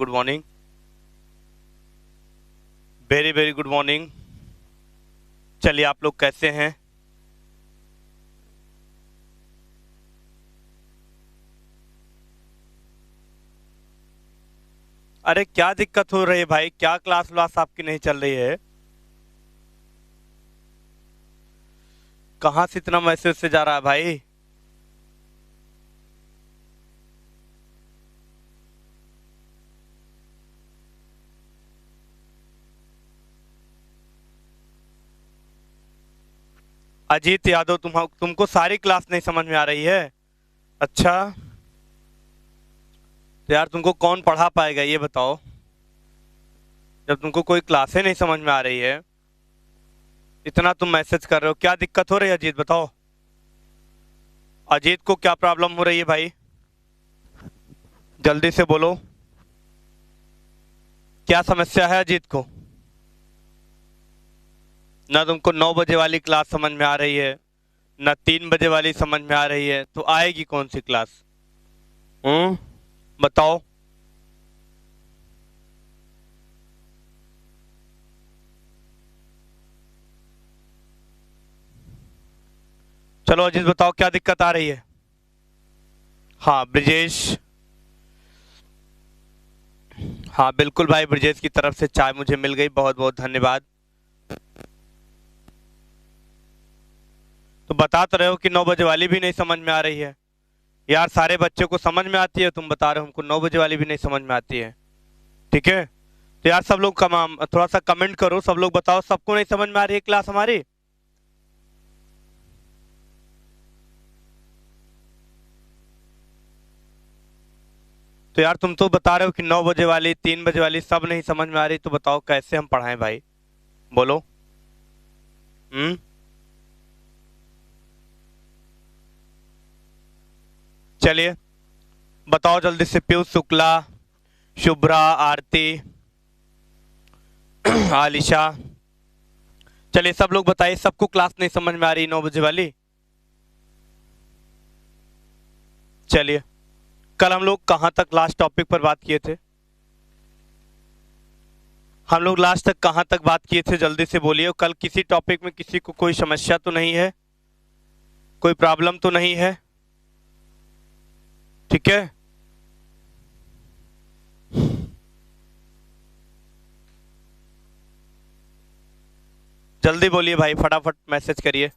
Good morning. Very very good morning. चलिए, आप लोग कैसे हैं? अरे क्या दिक्कत हो रही है भाई? क्या क्लास व्लास आपकी नहीं चल रही है? कहाँ से इतना मैसेज से जा रहा है भाई? अजीत यादव, तुमको सारी क्लास नहीं समझ में आ रही है? अच्छा, तो यार तुमको कौन पढ़ा पाएगा ये बताओ। जब तुमको कोई क्लासे नहीं समझ में आ रही है, इतना तुम मैसेज कर रहे हो, क्या दिक्कत हो रही है अजीत बताओ। अजीत को क्या प्रॉब्लम हो रही है भाई? जल्दी से बोलो, क्या समस्या है अजीत को? ना तुमको 9 बजे वाली क्लास समझ में आ रही है, ना 3 बजे वाली समझ में आ रही है, तो आएगी कौन सी क्लास? बताओ। चलो अजीत बताओ, क्या दिक्कत आ रही है? हाँ ब्रिजेश। हाँ बिल्कुल भाई, ब्रिजेश की तरफ से चाय मुझे मिल गई, बहुत बहुत धन्यवाद। तो बता तो रहे हो कि 9 बजे वाली भी नहीं समझ में आ रही है। यार सारे बच्चों को समझ में आती है, तुम बता रहे हो हमको 9 बजे वाली भी नहीं समझ में आती है। ठीक है, तो यार सब लोग थोड़ा सा कमेंट करो, सब लोग बताओ सबको नहीं समझ में आ रही है क्लास हमारी? तो यार तुम तो बता रहे हो कि 9 बजे वाली 3 बजे वाली सब नहीं समझ में आ रही, तो बताओ कैसे हम पढ़ाएं भाई? बोलो। हम्म। चलिए बताओ जल्दी से, पीयूष शुक्ला, शुभ्रा, आरती, आलिशा, चलिए सब लोग बताइए, सबको क्लास नहीं समझ में आ रही 9 बजे वाली? चलिए, कल हम लोग कहाँ तक लास्ट टॉपिक पर बात किए थे? हम लोग लास्ट तक कहाँ तक बात किए थे, जल्दी से बोलिए। कल किसी टॉपिक में किसी को कोई समस्या तो नहीं है? कोई प्रॉब्लम तो नहीं है? ठीक है, जल्दी बोलिए भाई, फटाफट मैसेज करिए।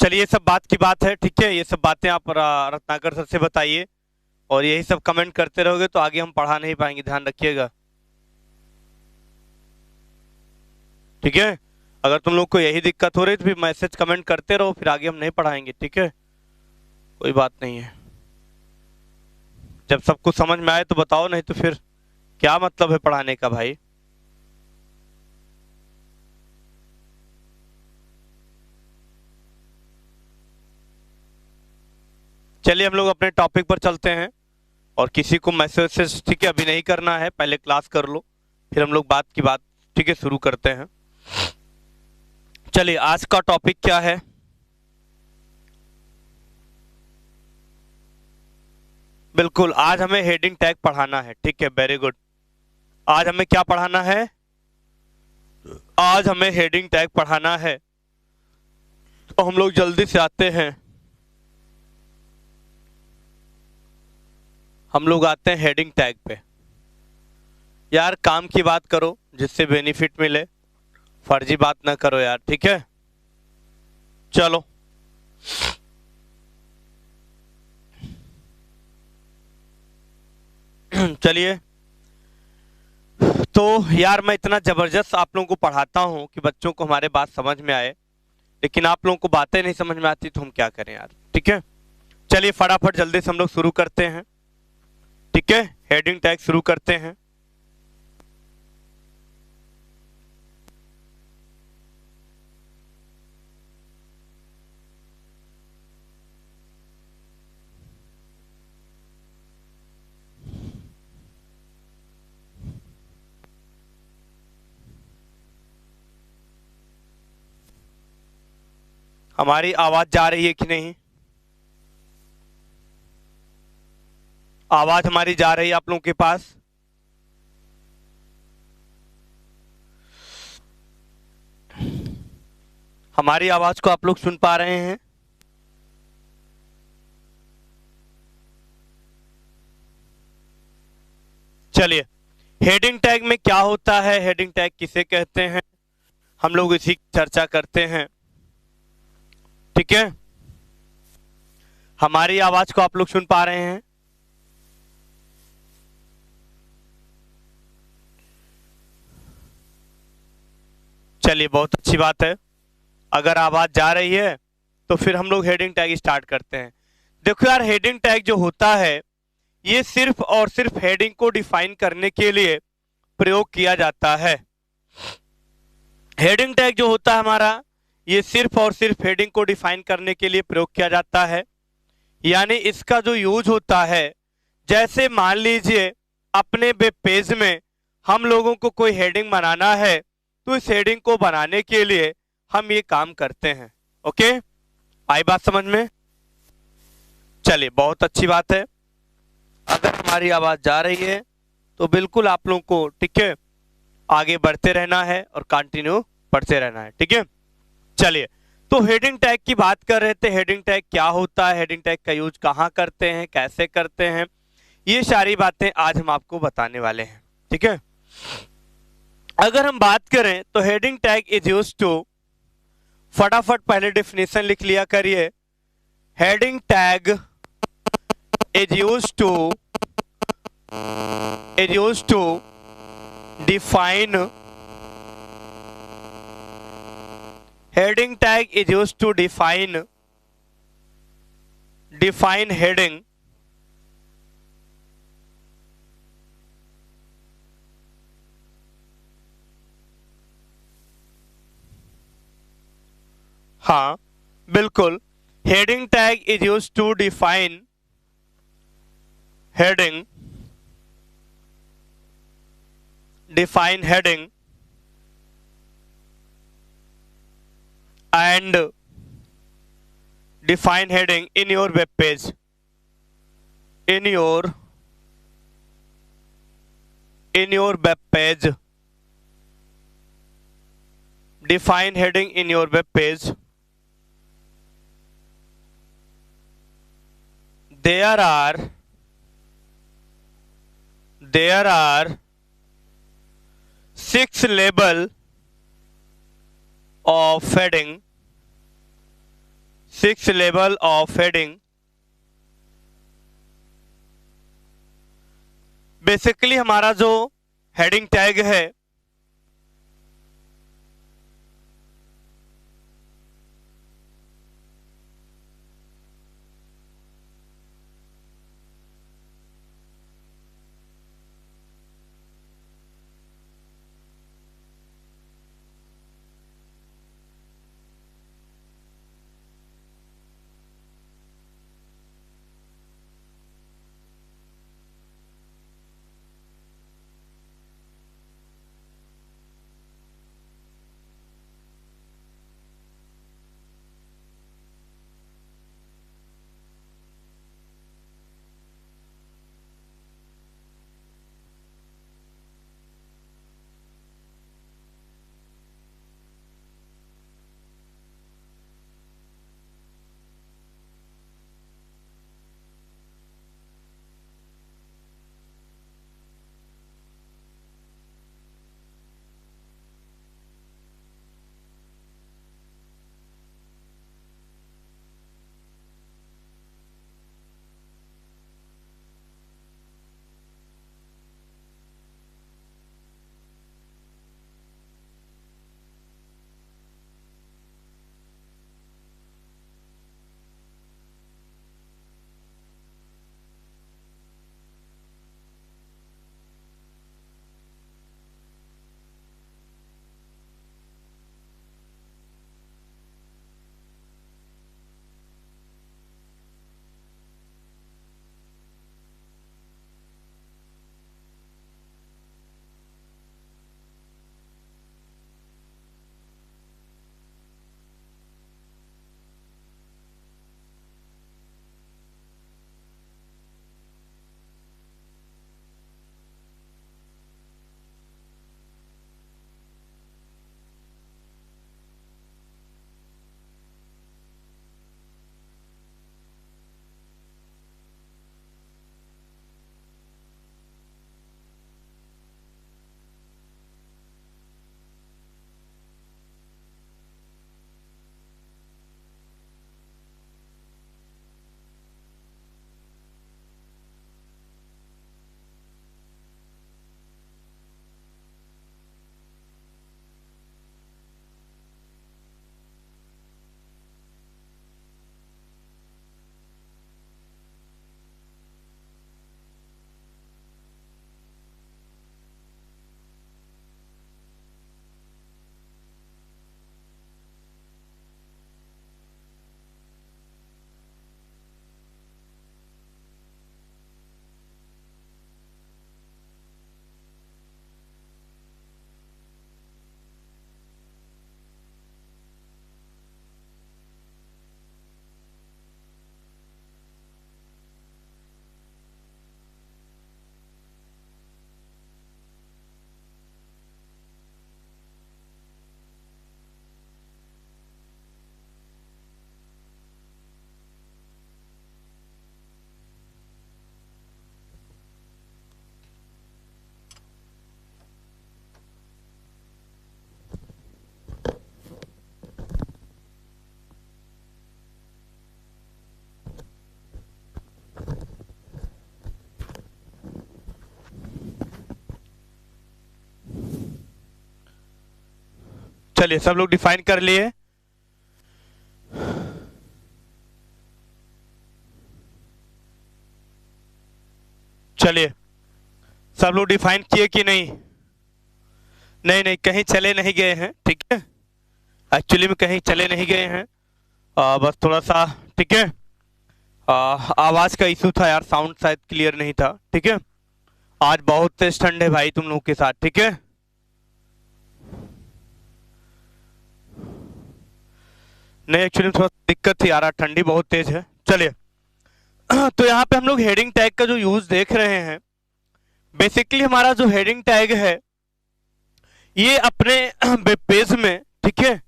चलिए, ये सब बात की बात है, ठीक है, ये सब बातें आप रत्नाकर सर से बताइए, और यही सब कमेंट करते रहोगे तो आगे हम पढ़ा नहीं पाएंगे, ध्यान रखिएगा। ठीक है, अगर तुम लोग को यही दिक्कत हो रही तो फिर मैसेज कमेंट करते रहो, फिर आगे हम नहीं पढ़ाएंगे, ठीक है? कोई बात नहीं है, जब सब कुछ समझ में आए तो बताओ, नहीं तो फिर क्या मतलब है पढ़ाने का भाई? चलिए हम लोग अपने टॉपिक पर चलते हैं, और किसी को मैसेज, ठीक है, अभी नहीं करना है, पहले क्लास कर लो, फिर हम लोग बात की बात ठीक है, शुरू करते हैं। चलिए, आज का टॉपिक क्या है? बिल्कुल, आज हमें हेडिंग टैग पढ़ाना है। ठीक है, वेरी गुड। आज हमें क्या पढ़ाना है? आज हमें हेडिंग टैग पढ़ाना है। तो हम लोग जल्दी से आते हैं, हम लोग आते हैं हेडिंग टैग पे। यार काम की बात करो जिससे बेनिफिट मिले, फर्जी बात ना करो यार, ठीक है? चलो, चलिए। तो यार मैं इतना जबरदस्त आप लोगों को पढ़ाता हूँ कि बच्चों को हमारे बात समझ में आए, लेकिन आप लोगों को बातें नहीं समझ में आती तो हम क्या करें यार, ठीक है? चलिए फटाफट जल्दी से हम लोग शुरू करते हैं, ठीक है? हेडिंग टैग शुरू करते हैं। हमारी आवाज जा रही है कि नहीं? आवाज हमारी जा रही है आप लोगों के पास? हमारी आवाज को आप लोग सुन पा रहे हैं? चलिए, हेडिंग टैग में क्या होता है, हेडिंग टैग किसे कहते हैं, हम लोग इसी की चर्चा करते हैं, ठीक है? हमारी आवाज को आप लोग सुन पा रहे हैं? चलिए, बहुत अच्छी बात है। अगर आवाज जा रही है तो फिर हम लोग हेडिंग टैग स्टार्ट करते हैं। देखो यार, हेडिंग टैग जो होता है ये सिर्फ और सिर्फ हेडिंग को डिफाइन करने के लिए प्रयोग किया जाता है। हेडिंग टैग जो होता है हमारा, ये सिर्फ और सिर्फ हेडिंग को डिफाइन करने के लिए प्रयोग किया जाता है। यानी इसका जो यूज होता है, जैसे मान लीजिए अपने वेब पेज में हम लोगों को कोई हेडिंग बनाना है, तो इस हेडिंग को बनाने के लिए हम ये काम करते हैं। ओके, आई बात समझ में? चलिए, बहुत अच्छी बात है। अगर हमारी आवाज जा रही है तो बिल्कुल आप लोगों को, ठीक है, आगे बढ़ते रहना है और कंटिन्यू पढ़ते रहना है, ठीक है? चलिए, तो हेडिंग टैग की बात कर रहे थे। हेडिंग टैग क्या होता है, हेडिंग टैग का यूज कहाँ करते हैं, कैसे करते हैं, ये सारी बातें आज हम आपको बताने वाले हैं, ठीक है? अगर हम बात करें तो heading tag is use to, फटाफट पहले डेफिनेशन लिख लिया करिए। Heading tag is use to define, heading tag is used to define heading, हाँ बिल्कुल, heading tag is use to define heading, and define heading in your web page, in your web page, define heading in your web page. There are 6 level of heading, 6 level of heading. Basically हमारा जो heading tag है, चलिए सब लोग define कर लिए। चलिए सब लोग डिफाइन किए कि नहीं? नहीं नहीं, कहीं चले नहीं गए हैं, ठीक है। एक्चुअली में कहीं चले नहीं गए हैं, बस थोड़ा सा, ठीक है, आवाज का इशू था यार, साउंड शायद क्लियर नहीं था, ठीक है। आज बहुत तेज ठंड है भाई तुम लोगों के साथ, ठीक है। नहीं एक्चुअली थोड़ा दिक्कत थी यार, ठंडी बहुत तेज है। चलिए तो यहाँ पे हम लोग हेडिंग टैग का जो यूज देख रहे हैं, बेसिकली हमारा जो हेडिंग टैग है ये अपने वेब पेज में, ठीक है,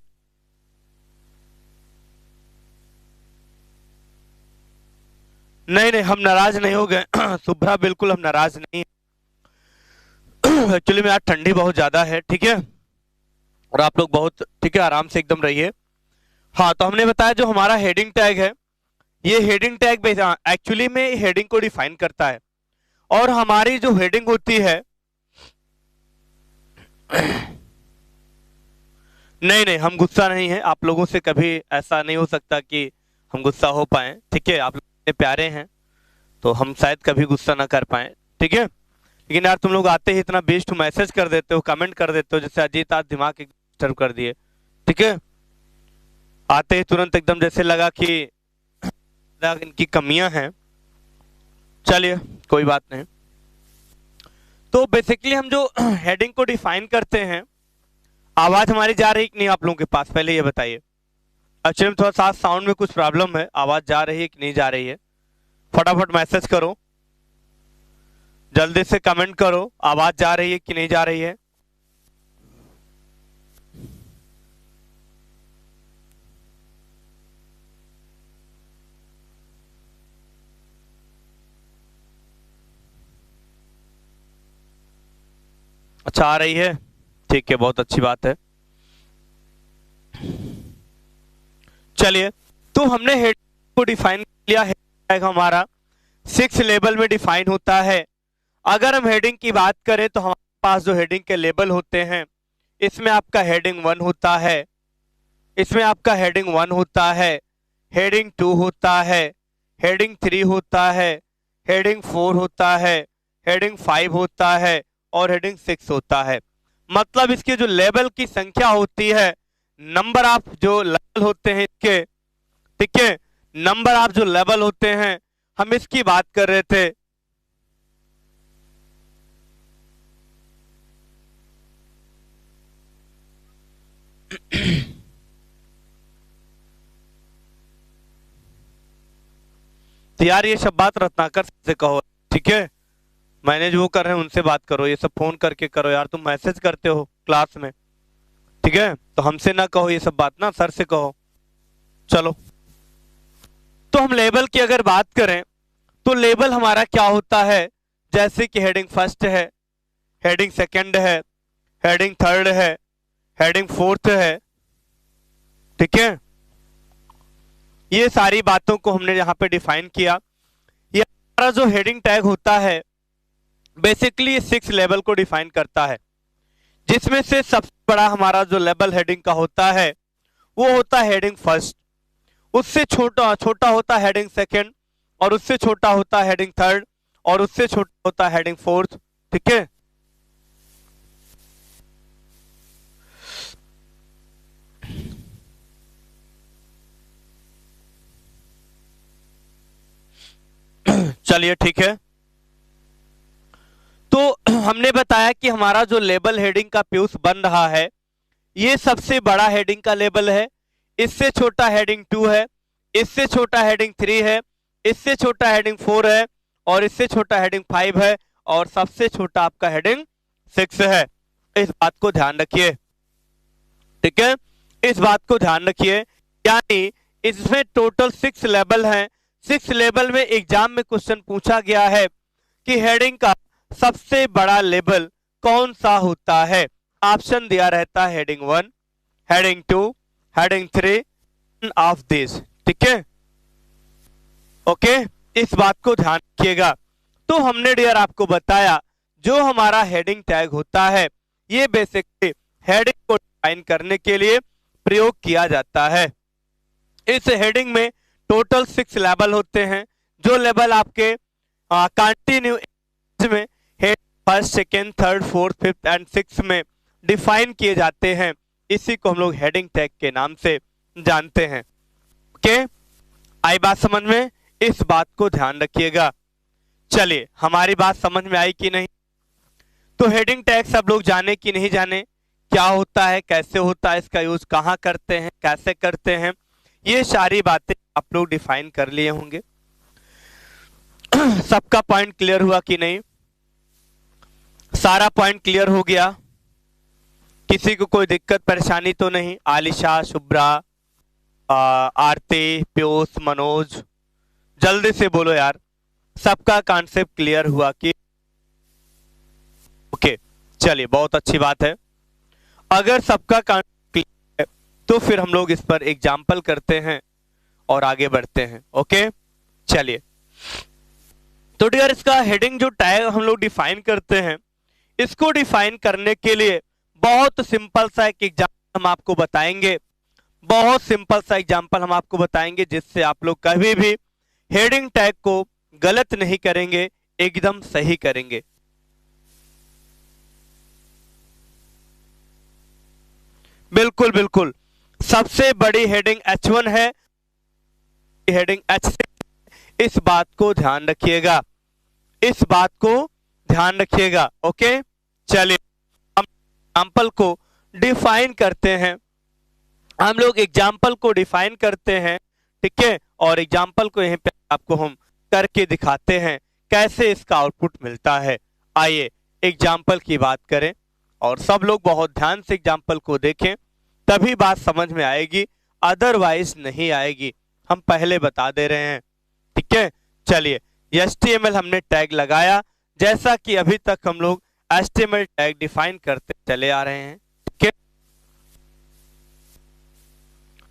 नहीं नहीं हम नाराज नहीं हो गए शुभ्रा, बिल्कुल हम नाराज नहीं एक्चुअली में आज ठंडी बहुत ज्यादा है, ठीक है, और आप लोग बहुत, ठीक है, आराम से एकदम रहिए। हाँ तो हमने बताया जो हमारा हेडिंग टैग है, ये हेडिंग टैग एक्चुअली में हेडिंग को डिफाइन करता है, और हमारी जो हेडिंग होती है नहीं नहीं हम गुस्सा नहीं है, आप लोगों से कभी ऐसा नहीं हो सकता कि हम गुस्सा हो पाए, ठीक है, आप लोग इतने प्यारे हैं तो हम शायद कभी गुस्सा ना कर पाए, ठीक है। लेकिन यार तुम लोग आते ही इतना बेस्ट मैसेज कर देते हो, कमेंट कर देते हो, जैसे अजीत आज दिमाग डिस्टर्ब कर दिए, ठीक है, आते ही तुरंत एकदम जैसे लगा कि इनकी कमियां हैं। चलिए कोई बात नहीं। तो बेसिकली हम जो हेडिंग को डिफाइन करते हैं, आवाज हमारी जा रही है कि नहीं आप लोगों के पास, पहले ये बताइए। एक्चुअली थोड़ा सा साउंड में कुछ प्रॉब्लम है, आवाज जा रही है कि नहीं जा रही है, फटाफट मैसेज करो, जल्दी से कमेंट करो, आवाज जा रही है कि नहीं जा रही है। अच्छा आ रही है, ठीक है, बहुत अच्छी बात है। चलिए तो हमने हेड को डिफाइन किया है, हमारा 6 लेवल में डिफाइन होता है। अगर हम हेडिंग की बात करें तो हमारे पास जो हेडिंग के लेबल होते हैं, इसमें आपका हेडिंग 1 होता है, इसमें आपका हेडिंग 1 होता है, हेडिंग 2 होता है, हेडिंग 3 होता है, हेडिंग 4 होता है, हेडिंग 5 होता है और हेडिंग 6 होता है। मतलब इसके जो लेवल की संख्या होती है, नंबर ऑफ जो लेवल होते हैं इसके, ठीक है, नंबर ऑफ जो लेवल होते हैं, हम इसकी बात कर रहे थे। तो यार ये सब बात रत्नाकर से कहो, ठीक है, मैंने जो कर रहे हैं उनसे बात करो, ये सब फोन करके करो यार, तुम मैसेज करते हो क्लास में, ठीक है, तो हमसे ना कहो ये सब बात, ना सर से कहो। चलो तो हम लेबल की अगर बात करें तो लेबल हमारा क्या होता है, जैसे कि हेडिंग फर्स्ट है, हेडिंग सेकंड है, हेडिंग थर्ड है, हेडिंग फोर्थ है, ठीक है, ये सारी बातों को हमने यहाँ पे डिफाइन किया। ये हमारा जो हेडिंग टैग होता है बेसिकली 6 लेवल को डिफाइन करता है, जिसमें से सबसे बड़ा हमारा जो लेवल हेडिंग का होता है वो होता है हेडिंग फर्स्ट, उससे छोटा छोटा होता है हेडिंग सेकंड, और उससे छोटा होता है हेडिंग थर्ड, और उससे छोटा होता है हेडिंग फोर्थ, ठीक है। चलिए ठीक है, तो हमने बताया कि हमारा जो लेबल हेडिंग का प्यूस बन रहा है ये सबसे बड़ा हेडिंग का लेबल है, इससे छोटा हेडिंग 2 है, इससे छोटा हेडिंग 3 है, इससे छोटा हेडिंग 4 है, और इससे छोटा हेडिंग 5 है, और सबसे छोटा आपका हेडिंग 6 है। इस बात को ध्यान रखिए, ठीक है, इस बात को ध्यान रखिए, यानी इसमें टोटल 6 लेवल हैं। 6 लेवल में एग्जाम में क्वेश्चन पूछा गया है कि हेडिंग का सबसे बड़ा लेवल कौन सा होता है। ऑप्शन दिया रहता है heading 1, heading 2, heading 3 of this, ठीक है, ओके, इस बात को ध्यान रखिएगा। तो हमने डियर आपको बताया जो हमारा हेडिंग टैग होता है ये बेसिकली हेडिंग को डिफाइन करने के लिए प्रयोग किया जाता है। इस हेडिंग में टोटल 6 लेवल होते हैं। जो लेवल आपके कंटिन्यू में head first, second, third, fourth, fifth and six में डिफाइन किए जाते हैं, इसी को हम लोग हेडिंग टैग के नाम से जानते हैं। ओके, आई बात समझ में? इस बात को ध्यान रखिएगा। चलिए, हमारी बात समझ में आई कि नहीं? तो हेडिंग टैग सब लोग जाने कि नहीं जाने, क्या होता है, कैसे होता है, इसका यूज कहाँ करते हैं, कैसे करते हैं, ये सारी बातें आप लोग डिफाइन कर लिए होंगे। सबका पॉइंट क्लियर हुआ कि नहीं? सारा पॉइंट क्लियर हो गया? किसी को कोई दिक्कत परेशानी तो नहीं? आलिशा, शुभ्रा, आरती, पीयूष, मनोज, जल्दी से बोलो यार, सबका कॉन्सेप्ट क्लियर हुआ कि? ओके, चलिए, बहुत अच्छी बात है। अगर सबका कॉन्सेप्ट क्लियर है तो फिर हम लोग इस पर एग्जाम्पल करते हैं और आगे बढ़ते हैं। ओके, चलिए। तो डियर, इसका हेडिंग जो टैग हम लोग डिफाइन करते हैं, इसको डिफाइन करने के लिए बहुत सिंपल सा एक एग्जाम्पल हम आपको बताएंगे। बहुत सिंपल सा एग्जाम्पल हम आपको बताएंगे जिससे आप लोग कभी भी हेडिंग टैग को गलत नहीं करेंगे, एकदम सही करेंगे। बिल्कुल बिल्कुल, सबसे बड़ी हेडिंग H1 है, हेडिंग H6, इस बात को ध्यान रखिएगा, इस बात को ध्यान रखिएगा। ओके, चलिए हम एग्जाम्पल को डिफाइन करते हैं। हम लोग एग्जाम्पल को डिफाइन करते हैं, ठीक है, और एग्जाम्पल को यहीं पे आपको हम करके दिखाते हैं कैसे इसका आउटपुट मिलता है। आइए एग्जाम्पल की बात करें और सब लोग बहुत ध्यान से एग्जाम्पल को देखें, तभी बात समझ में आएगी, अदरवाइज नहीं आएगी, हम पहले बता दे रहे हैं। ठीक है, चलिए, HTML हमने टैग लगाया, जैसा कि अभी तक हम लोग HTML टैग डिफाइन करते चले आ रहे हैं। ठीक है,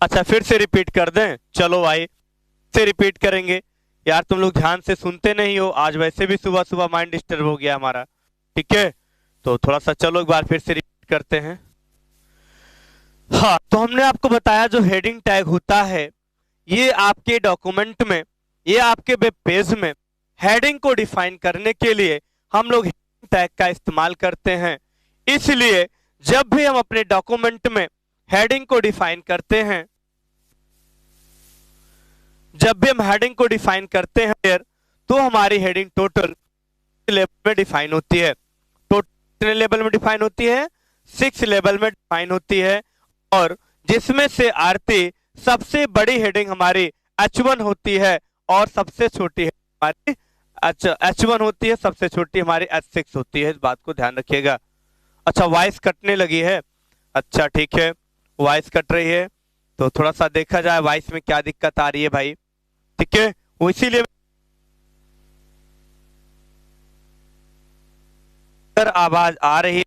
अच्छा फिर से रिपीट कर दें? चलो भाई, से रिपीट करेंगे यार, तुम लोग ध्यान से सुनते नहीं हो, आज वैसे भी सुबह सुबह माइंड डिस्टर्ब हो गया हमारा। ठीक है, तो थोड़ा सा चलो एक बार फिर से रिपीट करते हैं। हाँ, तो हमने आपको बताया जो हेडिंग टैग होता है, ये आपके डॉक्यूमेंट में, ये आपके वेब पेज में हेडिंग को डिफाइन करने के लिए हम लोग हेडिंग टैग का इस्तेमाल करते हैं। इसलिए जब भी हम अपने डॉक्यूमेंट में हेडिंग को डिफाइन करते हैं, जब भी हम हेडिंग को डिफाइन करते हैं तो हमारी हेडिंग टोटल लेवल में डिफाइन होती है। टोटल लेवल में डिफाइन होती है, 6 लेवल में डिफाइन होती है, और जिसमें से आरती सबसे बड़ी हेडिंग हमारी H1 होती है और सबसे छोटी है हमारी H1 होती है, सबसे छोटी हमारी H6 होती है। इस बात को ध्यान रखिएगा। अच्छा, वॉइस कटने लगी है? अच्छा ठीक है, वॉइस कट रही है तो थोड़ा सा देखा जाए वॉइस में क्या दिक्कत आ रही है भाई। ठीक है, वो इसीलिए आवाज आ रही है।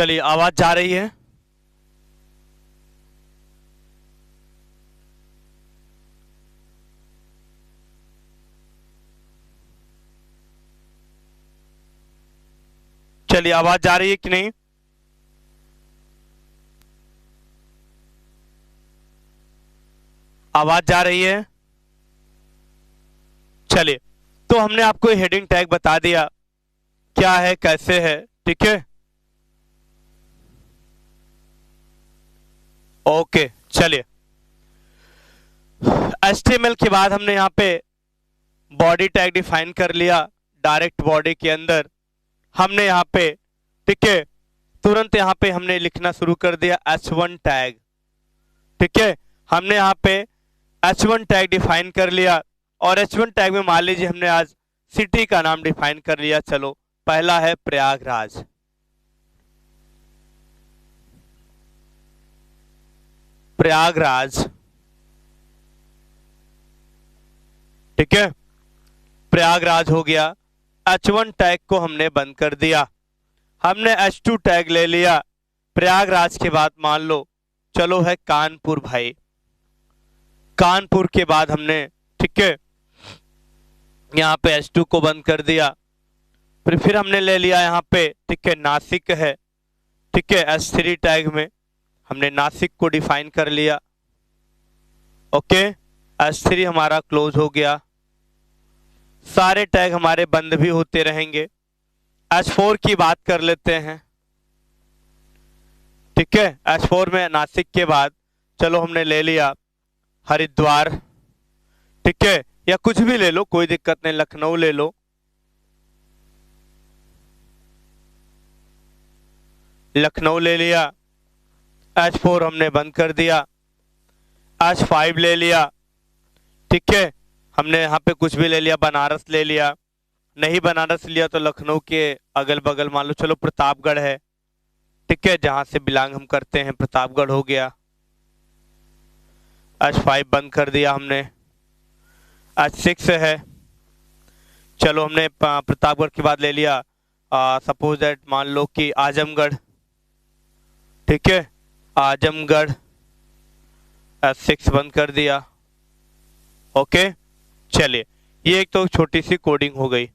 चलिए, आवाज जा रही है? चलिए, आवाज जा रही है कि नहीं? आवाज जा रही है? चलिए, तो हमने आपको हेडिंग टैग बता दिया क्या है, कैसे है, ठीक है। ओके, चलिए, HTML के बाद हमने यहाँ पे बॉडी टैग डिफाइन कर लिया। डायरेक्ट बॉडी के अंदर हमने यहाँ पे, ठीक है, तुरंत यहाँ पे हमने लिखना शुरू कर दिया H1 टैग, ठीक है। हमने यहाँ पे H1 टैग डिफाइन कर लिया और H1 टैग में मान लीजिए हमने आज सिटी का नाम डिफाइन कर लिया। चलो, पहला है प्रयागराज, प्रयागराज, ठीक है, प्रयागराज हो गया। H1 टैग को हमने बंद कर दिया। हमने H2 टैग ले लिया। प्रयागराज के बाद मान लो चलो है कानपुर भाई, कानपुर के बाद हमने, ठीक है, यहाँ पे H2 को बंद कर दिया। फिर हमने ले लिया यहाँ पे, ठीक है, नासिक है, ठीक है, H3 टैग में हमने नासिक को डिफाइन कर लिया। ओके, H3 हमारा क्लोज हो गया। सारे टैग हमारे बंद भी होते रहेंगे। H4 की बात कर लेते हैं, ठीक है। H4 में नासिक के बाद चलो हमने ले लिया हरिद्वार, ठीक है, या कुछ भी ले लो, कोई दिक्कत नहीं, लखनऊ ले लो, लखनऊ ले लिया। H4 हमने बंद कर दिया। H5 ले लिया, ठीक है, हमने यहाँ पे कुछ भी ले लिया, बनारस ले लिया, नहीं बनारस लिया तो लखनऊ के अगल बगल मान लो चलो प्रतापगढ़ है, ठीक है, जहां से बिलोंग हम करते हैं, प्रतापगढ़ हो गया। H5 बंद कर दिया हमने। H6 है, चलो हमने प्रतापगढ़ के बाद ले लिया सपोज दैट मान लो कि आजमगढ़, ठीक है, आजमगढ़, H6 बंद कर दिया। ओके, चलिए, ये एक तो छोटी सी कोडिंग हो गई,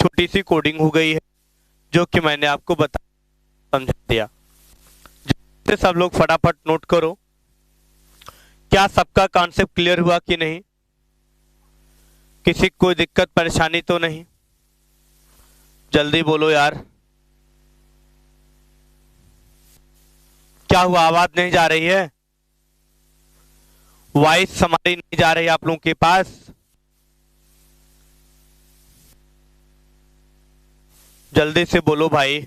छोटी सी कोडिंग हो गई है जो कि मैंने आपको बता समझा दिया। जैसे सब लोग फटाफट नोट करो, क्या सबका कॉन्सेप्ट क्लियर हुआ कि नहीं? किसी कोई दिक्कत परेशानी तो नहीं? जल्दी बोलो यार, क्या हुआ, आवाज नहीं जा रही है? वॉइस हमारी नहीं जा रही आप लोगों के पास? जल्दी से बोलो भाई।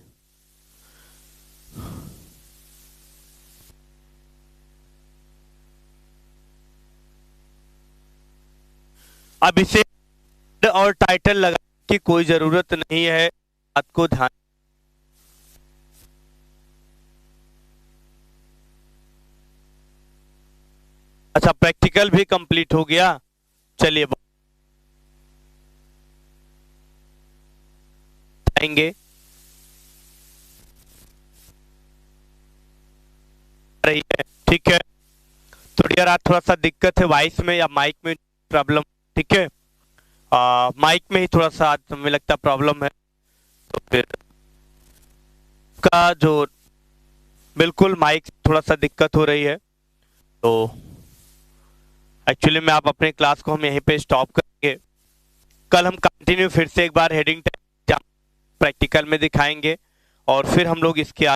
अब इसे और टाइटल लगाने की कोई जरूरत नहीं है, बात को ध्यान। अच्छा, प्रैक्टिकल भी कंप्लीट हो गया। चलिए बताएंगे। रही है, ठीक है, तो डियर आज थोड़ा सा दिक्कत है वॉइस में या माइक में प्रॉब्लम, ठीक है, माइक में ही थोड़ा सा आज हमें लगता प्रॉब्लम है। तो फिर का जो बिल्कुल माइक थोड़ा सा दिक्कत हो रही है, तो एक्चुअली में आप अपने क्लास को हम यहीं पे स्टॉप करेंगे। कल हम कंटिन्यू फिर से एक बार हेडिंग प्रैक्टिकल में दिखाएंगे और फिर हम लोग इसके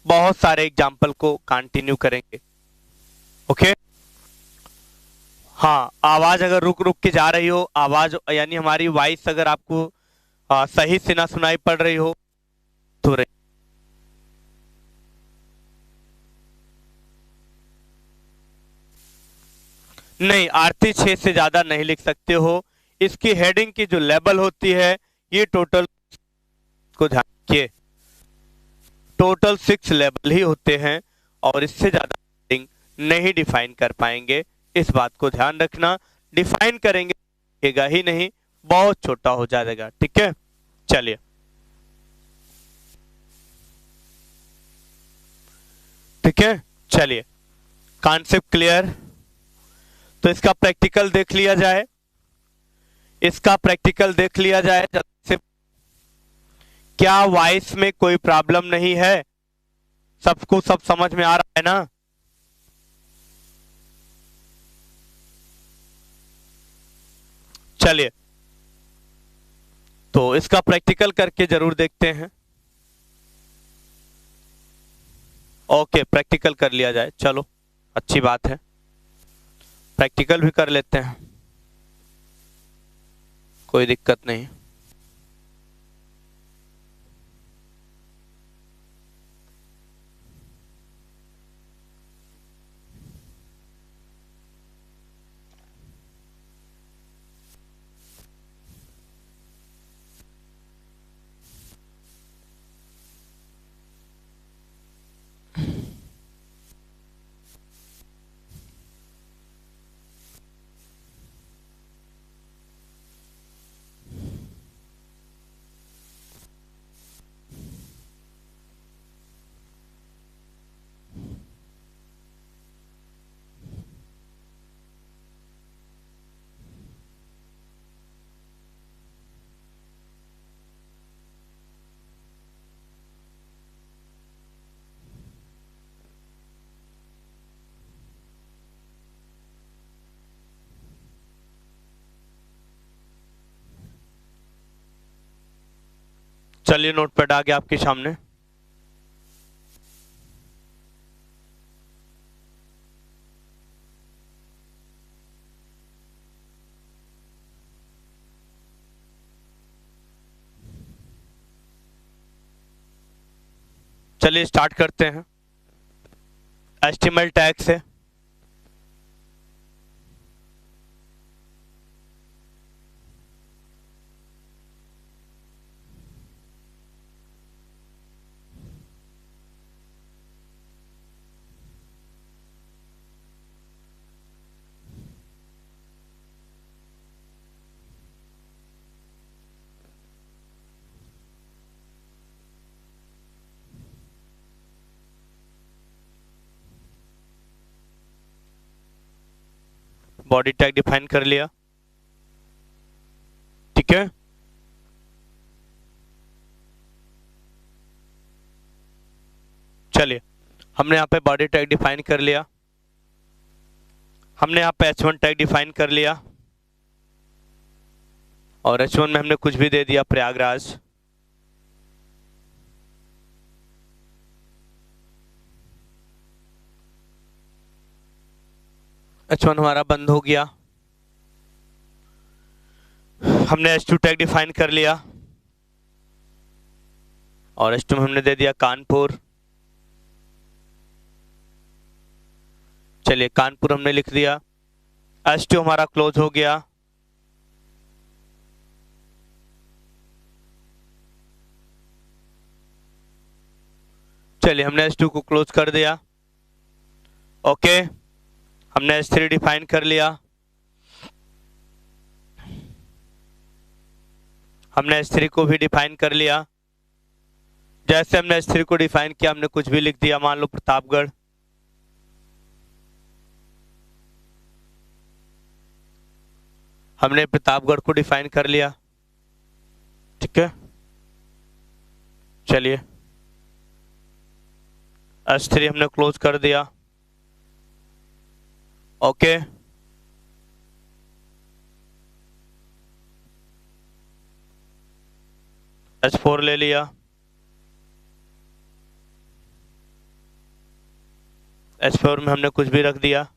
बहुत सारे एग्जाम्पल को कंटिन्यू करेंगे। ओके, हाँ, आवाज अगर रुक रुक के जा रही हो, आवाज यानी हमारी वॉइस अगर आपको सही से ना सुनाई पड़ रही हो तो नहीं, आरती 6 से ज्यादा नहीं लिख सकते हो। इसकी हेडिंग की जो लेवल होती है ये टोटल को ध्यान रखिए, टोटल 6 लेवल ही होते हैं और इससे ज्यादा हेडिंग नहीं डिफाइन कर पाएंगे। इस बात को ध्यान रखना, डिफाइन करेंगे ही नहीं, बहुत छोटा हो जाएगा, ठीक है। चलिए, ठीक है, चलिए, कॉन्सेप्ट क्लियर। तो इसका प्रैक्टिकल देख लिया जाए, इसका प्रैक्टिकल देख लिया जाए। जैसे क्या वॉइस में कोई प्रॉब्लम नहीं है? सबको सब समझ में आ रहा है ना? चलिए, तो इसका प्रैक्टिकल करके जरूर देखते हैं। ओके, प्रैक्टिकल कर लिया जाए, चलो अच्छी बात है, प्रैक्टिकल भी कर लेते हैं, कोई दिक्कत नहीं। चलिए, नोटपैड आ गया आपके सामने। चलिए स्टार्ट करते हैं HTML टैग से। बॉडी टैग डिफाइन कर लिया, ठीक है। चलिए, हमने यहाँ पे बॉडी टैग डिफाइन कर लिया, हमने यहाँ पे H1 टैग डिफाइन कर लिया, और H1 में हमने कुछ भी दे दिया, प्रयागराज। H1 हमारा बंद हो गया। हमने H2 टैग डिफाइन कर लिया, और H2 में हमने दे दिया कानपुर। चलिए, कानपुर हमने लिख दिया, H2 हमारा क्लोज हो गया। चलिए, हमने H2 को क्लोज कर दिया। ओके, हमने H3 डिफाइन कर लिया, हमने H3 को भी डिफाइन कर लिया। जैसे हमने H3 को डिफाइन किया, हमने कुछ भी लिख दिया, मान लो प्रतापगढ़। हमने प्रतापगढ़ को डिफाइन कर लिया, ठीक है। चलिए, H3 हमने क्लोज कर दिया। ओके, H4 ले लिया, H4 में हमने कुछ भी रख दिया।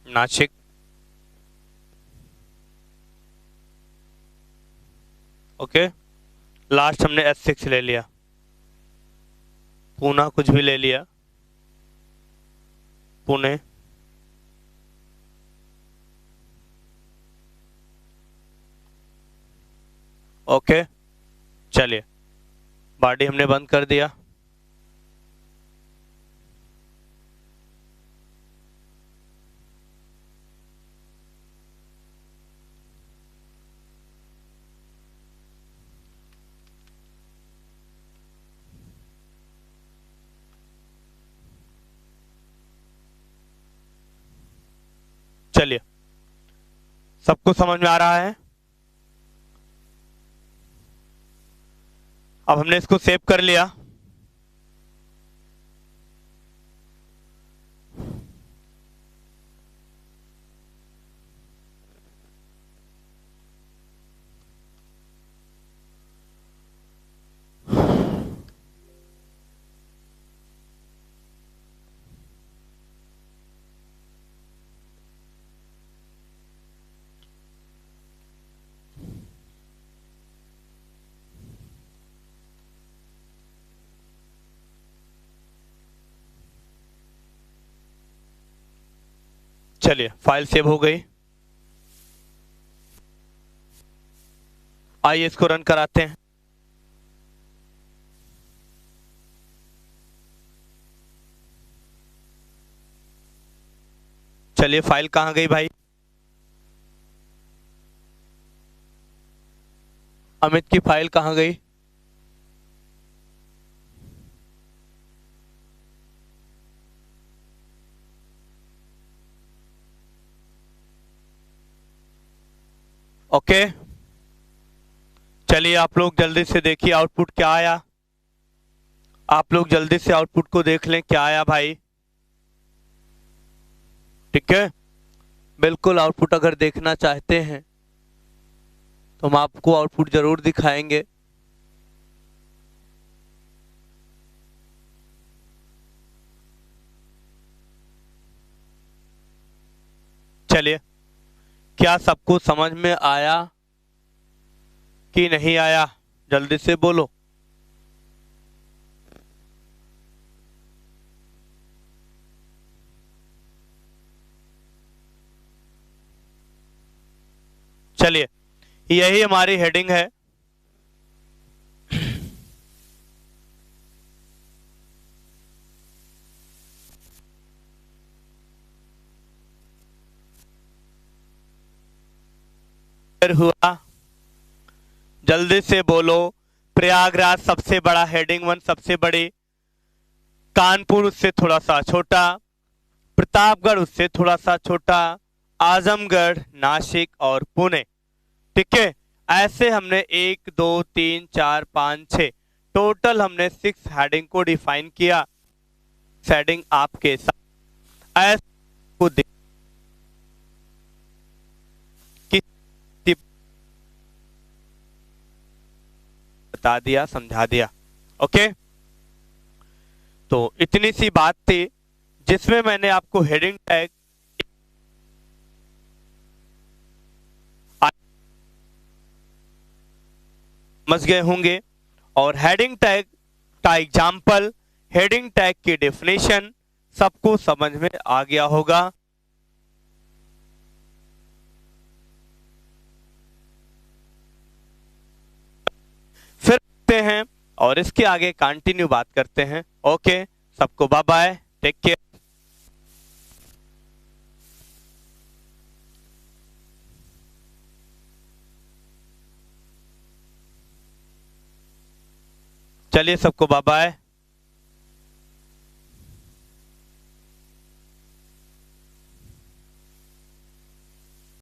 नासिक, ओके, लास्ट हमने H6 ले लिया। पूना कुछ भी ले लिया, पुणे। ओके चलिए, बॉडी हमने बंद कर दिया। चलिए, सबको समझ में आ रहा है? अब हमने इसको सेव कर लिया। चलिए, फाइल सेव हो गई। आइए इसको रन कराते हैं। चलिए, फाइल कहाँ गई भाई? अमित की फाइल कहाँ गई? ओके चलिए, आप लोग जल्दी से देखिए आउटपुट क्या आया। आप लोग जल्दी से आउटपुट को देख लें क्या आया भाई। ठीक है, बिल्कुल आउटपुट अगर देखना चाहते हैं तो हम आपको आउटपुट जरूर दिखाएंगे। चलिए, क्या सबको समझ में आया कि नहीं आया? जल्दी से बोलो। चलिए, यही हमारी हेडिंग है। फिर हुआ, जल्दी से बोलो। प्रयागराज सबसे बड़ा, हेडिंग 1 सबसे बड़ी, कानपुर उससे थोड़ा सा छोटा, प्रतापगढ़ उससे थोड़ा सा छोटा, आजमगढ़, नासिक और पुणे। ठीक है, ऐसे हमने 1 2 3 4 5 6 टोटल हमने 6 हेडिंग को डिफाइन किया। हेडिंग आपके साथ ऐसे को बता दिया, समझा दिया। ओके, तो इतनी सी बात थी जिसमें मैंने आपको हेडिंग टैग समझ गए होंगे, और हेडिंग टैग का एग्जाम्पल, हेडिंग टैग की डेफिनेशन सबको समझ में आ गया होगा। फिर करते हैं और इसके आगे कंटिन्यू बात करते हैं। ओके, सबको बाय बाय, टेक केयर। चलिए, सबको बाय बाय।